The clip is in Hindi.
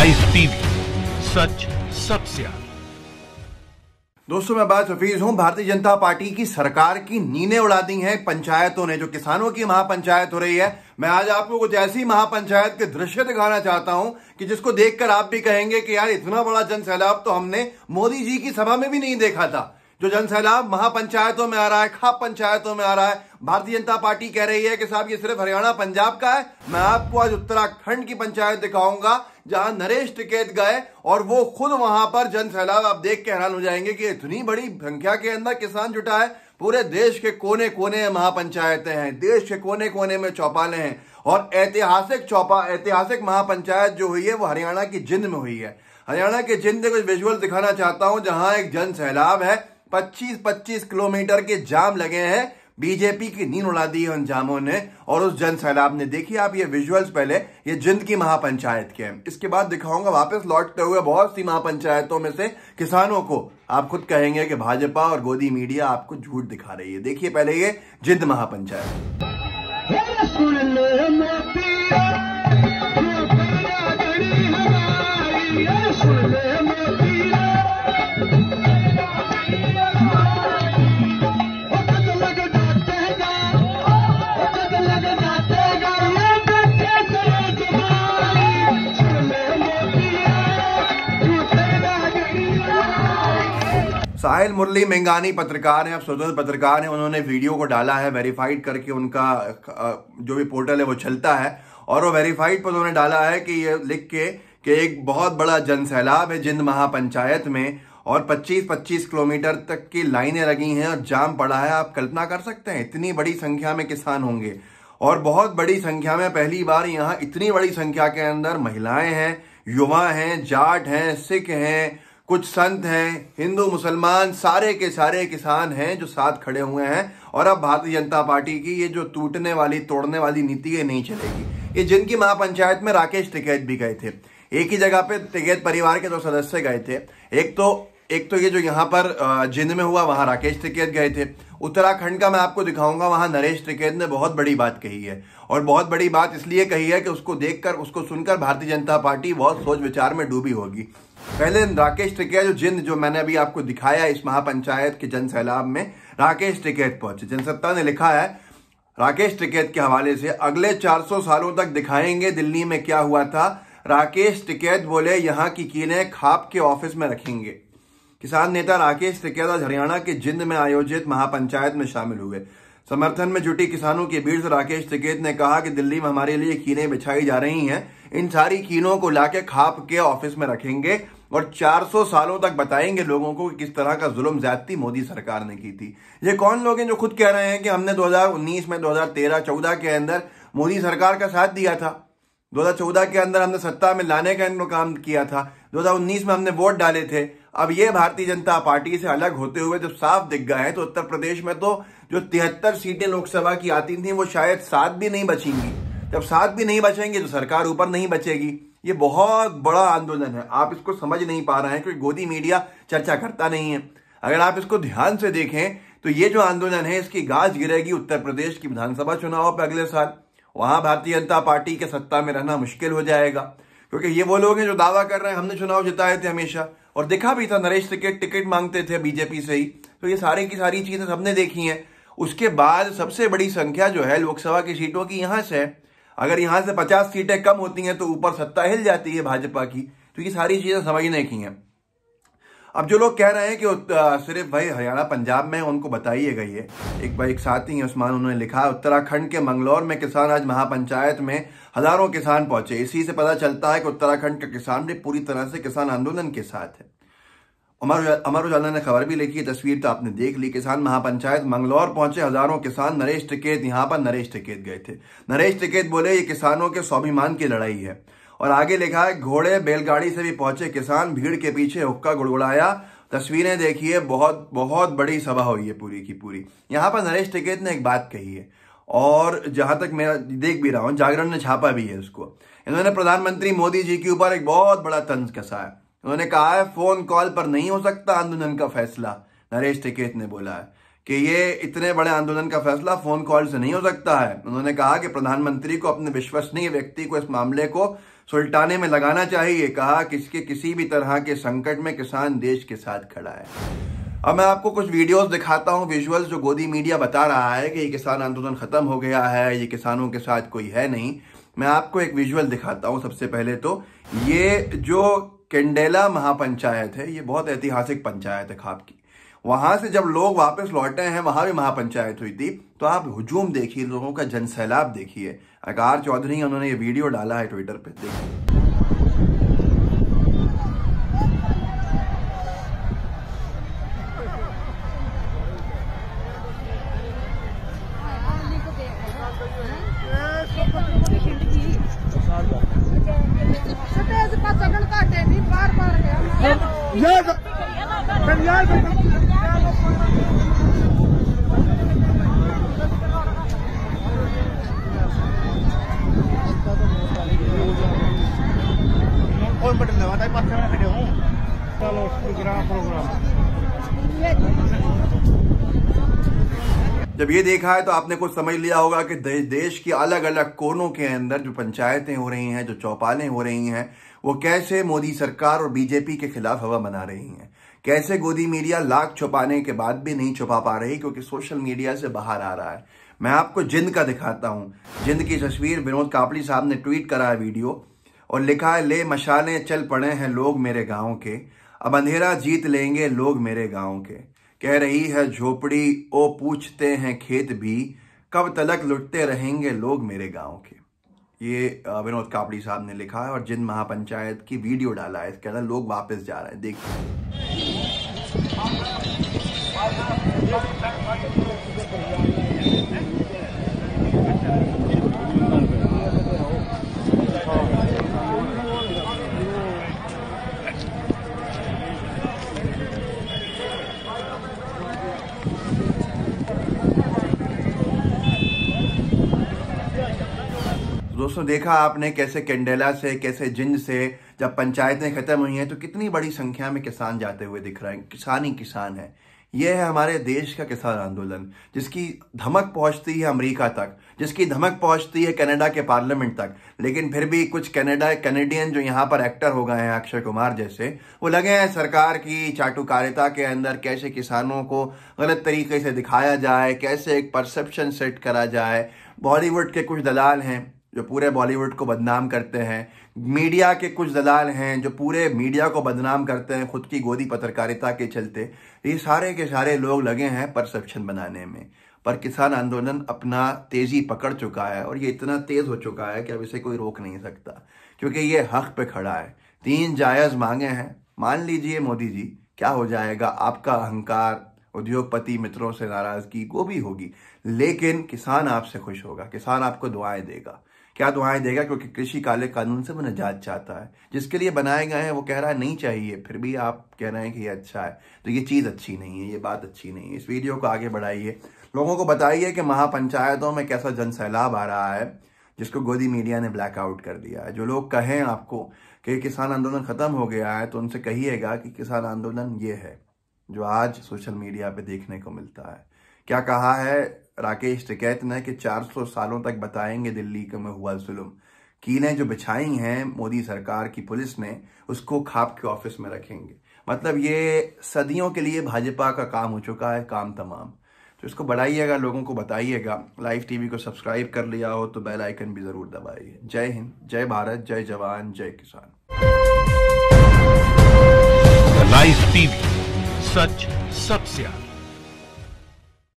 लाइव टीवी, सच सबसे आगे। दोस्तों मैं बात हफीज हूं। भारतीय जनता पार्टी की सरकार की नींदें उड़ा दी हैं पंचायतों ने। जो किसानों की महापंचायत हो रही है, मैं आज आपको कुछ ऐसी महापंचायत के दृश्य दिखाना चाहता हूं कि जिसको देखकर आप भी कहेंगे कि यार इतना बड़ा जन सैलाब तो हमने मोदी जी की सभा में भी नहीं देखा था। जो जन सैलाब महापंचायतों में आ रहा है, खाप पंचायतों में आ रहा है, भारतीय जनता पार्टी कह रही है कि साहब ये सिर्फ हरियाणा पंजाब का है। मैं आपको आज उत्तराखंड की पंचायत दिखाऊंगा जहां नरेश टिकैत गए और वो खुद वहां पर जन सैलाब आप देख के हैरान हो जाएंगे कि इतनी बड़ी संख्या के अंदर किसान जुटा है। पूरे देश के कोने कोने में महापंचायतें हैं, देश के कोने कोने में चौपाले हैं और ऐतिहासिक महापंचायत जो हुई है वो हरियाणा की जिंद में हुई है। हरियाणा के जिंद के कुछ विजुअल दिखाना चाहता हूं जहां एक जन सैलाब है। 25-25 किलोमीटर के जाम लगे हैं। बीजेपी की नींद उड़ा दी है उन जामों ने और उस जन सैलाब ने। देखिए आप ये विजुअल्स पहले ये जिंद की महापंचायत के हैं, इसके बाद दिखाऊंगा वापस लौटते हुए बहुत सी महापंचायतों में से किसानों को। आप खुद कहेंगे कि भाजपा और गोदी मीडिया आपको झूठ दिखा रही है। देखिए पहले ये जिंद महापंचायत। साहिल मुरली मेंगानी पत्रकार हैं, अब स्वतंत्र पत्रकार हैं। उन्होंने वीडियो को डाला है वेरीफाइड करके, उनका जो भी पोर्टल है वो चलता है और वो वेरीफाइड पर उन्होंने डाला है कि ये लिख के कि एक बहुत बड़ा जन सैलाब है जिंद महापंचायत में और 25-25 किलोमीटर तक की लाइनें लगी हैं और जाम पड़ा है। आप कल्पना कर सकते हैं इतनी बड़ी संख्या में किसान होंगे और बहुत बड़ी संख्या में पहली बार यहाँ इतनी बड़ी संख्या के अंदर महिलाएं हैं, युवा हैं, जाट हैं, सिख हैं, कुछ संत हैं, हिंदू मुसलमान, सारे के सारे किसान हैं जो साथ खड़े हुए हैं। और अब भारतीय जनता पार्टी की ये जो टूटने वाली तोड़ने वाली नीति है नहीं चलेगी। ये जिनकी महापंचायत में राकेश टिकैत भी गए थे। एक ही जगह पे टिकैत परिवार के 2 सदस्य गए थे। एक तो ये जो यहाँ पर जिंद में हुआ वहां राकेश टिकैत गए थे। उत्तराखंड का मैं आपको दिखाऊंगा, वहां नरेश टिकैत ने बहुत बड़ी बात कही है और बहुत बड़ी बात इसलिए कही है कि उसको देखकर, उसको सुनकर भारतीय जनता पार्टी बहुत सोच विचार में डूबी होगी। पहले राकेश टिकैत जो जिंद जो मैंने अभी आपको दिखाया इस महापंचायत के जन सैलाब में राकेश टिकैत पहुंचे। जनसत्ता ने लिखा है राकेश टिकैत के हवाले से, अगले 400 सालों तक दिखाएंगे दिल्ली में क्या हुआ था। राकेश टिकैत बोले यहाँ की कीलें खाप के ऑफिस में रखेंगे। किसान नेता राकेश टिकैत आज हरियाणा के जिंद में आयोजित महापंचायत में शामिल हुए। समर्थन में जुटी किसानों के बीच से राकेश टिकैत ने कहा कि दिल्ली में हमारे लिए कीलें बिछाई जा रही हैं, इन सारी कीलों को लाके खाप के ऑफिस में रखेंगे और 400 सालों तक बताएंगे लोगों को कि किस तरह का जुल्म ज्यादती मोदी सरकार ने की थी। ये कौन लोग हैं जो खुद कह रहे हैं कि हमने 2019 में 2013-14 के अंदर मोदी सरकार का साथ दिया था, 2014 के अंदर हमने सत्ता में लाने का इनको काम किया था, 2019 में हमने वोट डाले थे। अब ये भारतीय जनता पार्टी से अलग होते हुए जब साफ दिख गए हैं तो उत्तर प्रदेश में तो जो 73 सीटें लोकसभा की आती थी वो शायद 7 भी नहीं बचेंगी। जब 7 भी नहीं बचेंगे तो सरकार ऊपर नहीं बचेगी। ये बहुत बड़ा आंदोलन है। आप इसको समझ नहीं पा रहे हैं क्योंकि गोदी मीडिया चर्चा करता नहीं है। अगर आप इसको ध्यान से देखें तो ये जो आंदोलन है इसकी गाज गिरेगी उत्तर प्रदेश की विधानसभा चुनाव पर अगले साल। वहां भारतीय जनता पार्टी के सत्ता में रहना मुश्किल हो जाएगा क्योंकि ये वो लोग हैं जो दावा कर रहे हैं हमने चुनाव जिताए थे हमेशा और देखा भी था नरेश टिकट मांगते थे बीजेपी से ही। तो ये सारी की सारी चीजें सबने देखी हैं। उसके बाद सबसे बड़ी संख्या जो है लोकसभा की सीटों की यहां से है। अगर यहां से 50 सीटें कम होती हैं तो ऊपर सत्ता हिल जाती है भाजपा की। तो ये सारी चीजें समझने की हैं। अब जो लोग कह रहे हैं कि सिर्फ भाई हरियाणा पंजाब में, उनको बताइएगा ये एक साथी हैं उस्मान, उन्होंने लिखा उत्तराखंड के मंगलौर में किसान आज महापंचायत में हजारों किसान पहुंचे। इसी से पता चलता है कि उत्तराखंड का किसान भी पूरी तरह से किसान आंदोलन के साथ है। अमर उजाला ने खबर भी लिखी, तस्वीर तो आपने देख ली। किसान महापंचायत मंगलौर पहुंचे हजारों किसान। नरेश टिकैत यहां पर नरेश टिकैत गए थे। नरेश टिकैत बोले ये किसानों के स्वाभिमान की लड़ाई है और आगे लिखा है घोड़े बैलगाड़ी से भी पहुंचे किसान, भीड़ के पीछे हुक्का गुड़गुड़ाया। तस्वीरें देखिए, बहुत बहुत बड़ी सभा हुई है पूरी की पूरी। यहां पर नरेश टिकैत ने एक बात कही है और जहां तक मैं देख भी रहा हूं जागरण ने छापा भी है उसको। इन्होंने प्रधानमंत्री मोदी जी के ऊपर एक बहुत बड़ा तंज कसा है। उन्होंने कहा है फोन कॉल पर नहीं हो सकता आंदोलन का फैसला। नरेश टिकैत ने बोला है कि ये इतने बड़े आंदोलन का फैसला फोन कॉल से नहीं हो सकता है। उन्होंने कहा कि प्रधानमंत्री को अपने विश्वसनीय व्यक्ति को इस मामले को सुलटाने में लगाना चाहिए। कहा कि किसी भी तरह के संकट में किसान देश के साथ खड़ा है। अब मैं आपको कुछ वीडियोस दिखाता हूं, विजुअल्स, जो गोदी मीडिया बता रहा है कि ये किसान आंदोलन खत्म हो गया है, ये किसानों के साथ कोई है नहीं। मैं आपको एक विजुअल दिखाता हूं। सबसे पहले तो ये जो केंडेला महापंचायत है, ये बहुत ऐतिहासिक पंचायत है खाप की। वहां से जब लोग वापस लौटे हैं, वहां भी महापंचायत हुई थी, तो आप हुजूम देखिए, लोगों का जनसैलाब देखिए। अकार चौधरी उन्होंने ये वीडियो डाला है ट्विटर पे, देखिए। कौन बटन दबाता है? पास में खड़े हूँ। चलो प्रोग्राम जब ये देखा है तो आपने कुछ समझ लिया होगा कि देश की अलग अलग कोनों के अंदर जो पंचायतें हो रही हैं, जो चौपालें हो रही हैं, वो कैसे मोदी सरकार और बीजेपी के खिलाफ हवा बना रही हैं। कैसे गोदी मीडिया लाख छुपाने के बाद भी नहीं छुपा पा रही, क्योंकि सोशल मीडिया से बाहर आ रहा है। मैं आपको जिंद का दिखाता हूं। जिंद की तस्वीर विनोद कापड़ी साहब ने ट्वीट करा है वीडियो, और लिखा है, ले मशालें चल पड़े हैं लोग मेरे गांव के, अब अंधेरा जीत लेंगे लोग मेरे गांव के। कह रही है झोपड़ी ओ पूछते हैं खेत भी, कब तलक लुटते रहेंगे लोग मेरे गांव के। ये विनोद कापड़ी साहब ने लिखा है और जिंद महापंचायत की वीडियो डाला है। इसके अंदर लोग वापस जा रहे हैं, देखिए। दोस्तों, देखा आपने कैसे केंडेला से, कैसे जिंद से जब पंचायतें खत्म हुई हैं तो कितनी बड़ी संख्या में किसान जाते हुए दिख रहे हैं। किसान ही किसान है। यह है हमारे देश का किसान आंदोलन, जिसकी धमक पहुंचती है अमेरिका तक, जिसकी धमक पहुंचती है कनाडा के पार्लियामेंट तक। लेकिन फिर भी कुछ कैनेडियन जो यहाँ पर एक्टर हो गए हैं, अक्षय कुमार जैसे, वो लगे हैं सरकार की चाटुकारिता के अंदर, कैसे किसानों को गलत तरीके से दिखाया जाए, कैसे एक परसेप्शन सेट करा जाए। बॉलीवुड के कुछ दलाल हैं जो पूरे बॉलीवुड को बदनाम करते हैं। मीडिया के कुछ दलाल हैं जो पूरे मीडिया को बदनाम करते हैं खुद की गोदी पत्रकारिता के चलते। ये सारे के सारे लोग लगे हैं परसेप्शन बनाने में। पर किसान आंदोलन अपना तेजी पकड़ चुका है, और ये इतना तेज हो चुका है कि अब इसे कोई रोक नहीं सकता, क्योंकि ये हक पे खड़ा है। 3 जायज मांगे हैं। मान लीजिए मोदी जी, क्या हो जाएगा? आपका अहंकार, उद्योगपति मित्रों से नाराजगी वो भी होगी, लेकिन किसान आपसे खुश होगा। किसान आपको दुआएं देगा। क्या दुआएं देगा? क्योंकि कृषि काले कानून से वो निजात चाहता है। जिसके लिए बनाए गए हैं वो कह रहा है नहीं चाहिए, फिर भी आप कह रहे हैं कि ये अच्छा है। तो ये चीज़ अच्छी नहीं है, ये बात अच्छी नहीं है। इस वीडियो को आगे बढ़ाइए, लोगों को बताइए कि महापंचायतों में कैसा जनसैलाब आ रहा है, जिसको गोदी मीडिया ने ब्लैकआउट कर दिया है। जो लोग कहें आपको कि किसान आंदोलन खत्म हो गया है, तो उनसे कहिएगा कि किसान आंदोलन ये है जो आज सोशल मीडिया पे देखने को मिलता है। क्या कहा है राकेश टिकैत ने कि 400 सालों तक बताएंगे दिल्ली में हुआ जुल्म। कीलें जो बिछाई हैं मोदी सरकार की पुलिस ने, उसको खाप के ऑफिस में रखेंगे। मतलब ये सदियों के लिए भाजपा का काम हो चुका है, काम तमाम। तो इसको बढ़ाइएगा, लोगों को बताइएगा। लाइव टीवी को सब्सक्राइब कर लिया हो तो बेल आइकन भी जरूर दबाइए। जय हिंद, जय भारत, जय जवान, जय किसान। लाइव टीवी, सच सबसे आगे।